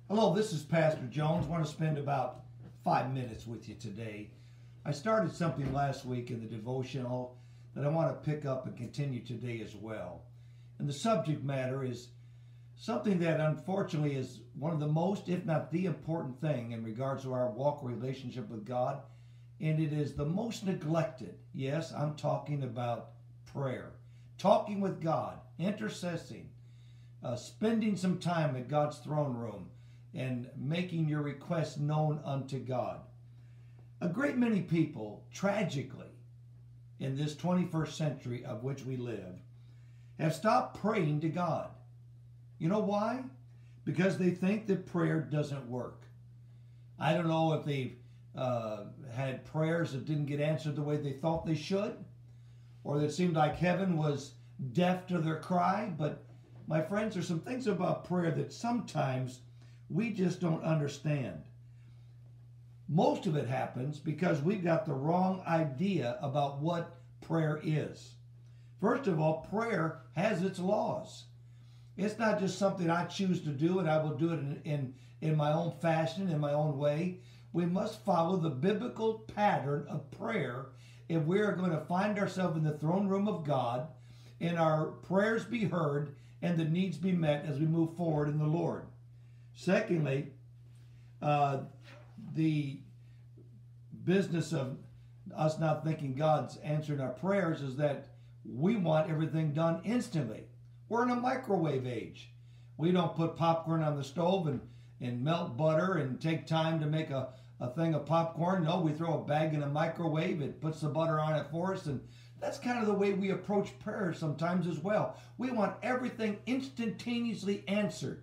Hello, this is Pastor Jones. I want to spend about 5 minutes with you today. I started something last week in the devotional that I want to pick up and continue today as well. And the subject matter is something that unfortunately is one of the most, if not the important thing in regards to our walk relationship with God. And it is the most neglected. Yes, I'm talking about prayer. Talking with God, intercessing, spending some time at God's throne room, and making your requests known unto God. A great many people, tragically, in this 21st century of which we live, have stopped praying to God. You know why? Because they think that prayer doesn't work. I don't know if they've had prayers that didn't get answered the way they thought they should, or that it seemed like heaven was deaf to their cry. But my friends, there's some things about prayer that sometimes we just don't understand. Most of it happens because we've got the wrong idea about what prayer is. First of all, prayer has its laws. It's not just something I choose to do and I will do it in my own fashion, in my own way. We must follow the biblical pattern of prayer if we are going to find ourselves in the throne room of God and our prayers be heard and the needs be met as we move forward in the Lord. Secondly, the business of us not thinking God's answering our prayers is that we want everything done instantly. We're in a microwave age. We don't put popcorn on the stove and melt butter and take time to make a thing of popcorn. No, we throw a bag in a microwave. It puts the butter on it for us. And that's kind of the way we approach prayer sometimes as well. We want everything instantaneously answered.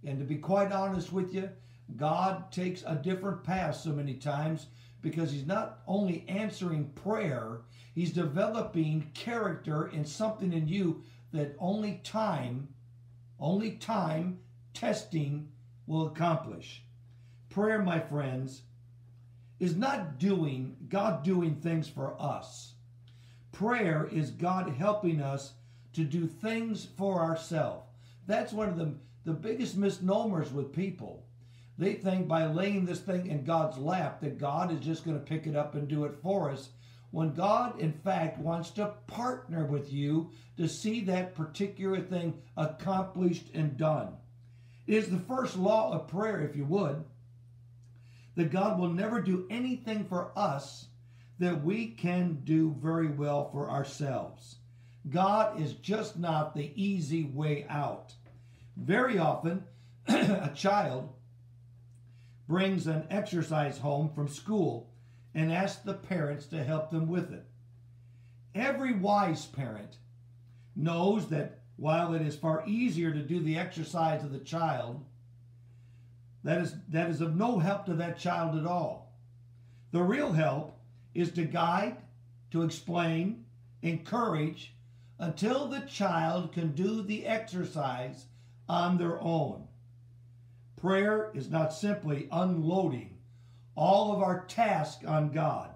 And to be quite honest with you, God takes a different path so many times because he's not only answering prayer, he's developing character in something in you that only time testing will accomplish. Prayer, my friends, is not God doing things for us. Prayer is God helping us to do things for ourselves. That's one of the biggest misnomers with people. They think by laying this thing in God's lap that God is just going to pick it up and do it for us, when God, in fact, wants to partner with you to see that particular thing accomplished and done. It is the first law of prayer, if you would, that God will never do anything for us that we can do very well for ourselves. God is just not the easy way out. Very often, a child brings an exercise home from school and asks the parents to help them with it. Every wise parent knows that while it is far easier to do the exercise of the child, that is of no help to that child at all. The real help is to guide, to explain, encourage, until the child can do the exercise on their own. Prayer is not simply unloading all of our tasks on God.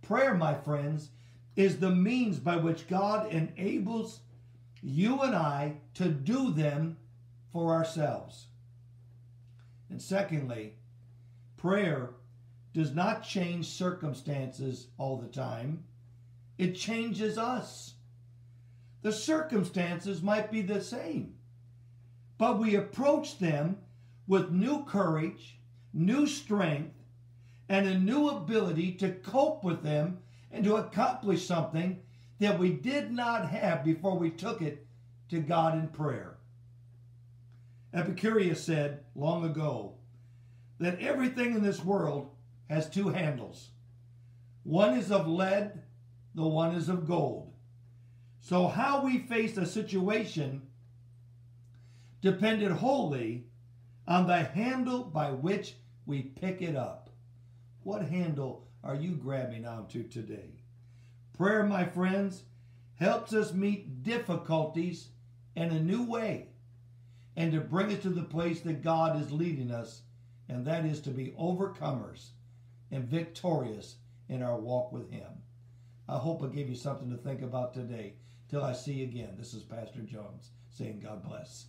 Prayer, my friends, is the means by which God enables you and I to do them for ourselves. And secondly, prayer does not change circumstances all the time. It changes us. The circumstances might be the same, but we approach them with new courage, new strength, and a new ability to cope with them and to accomplish something that we did not have before we took it to God in prayer. Epicurus said long ago that everything in this world has two handles. One is of lead, the one is of gold. So how we face a situation depended wholly on the handle by which we pick it up. What handle are you grabbing onto today? Prayer, my friends, helps us meet difficulties in a new way and to bring us to the place that God is leading us, and that is to be overcomers and victorious in our walk with him. I hope I gave you something to think about today. Till I see you again, this is Pastor Jones saying God bless.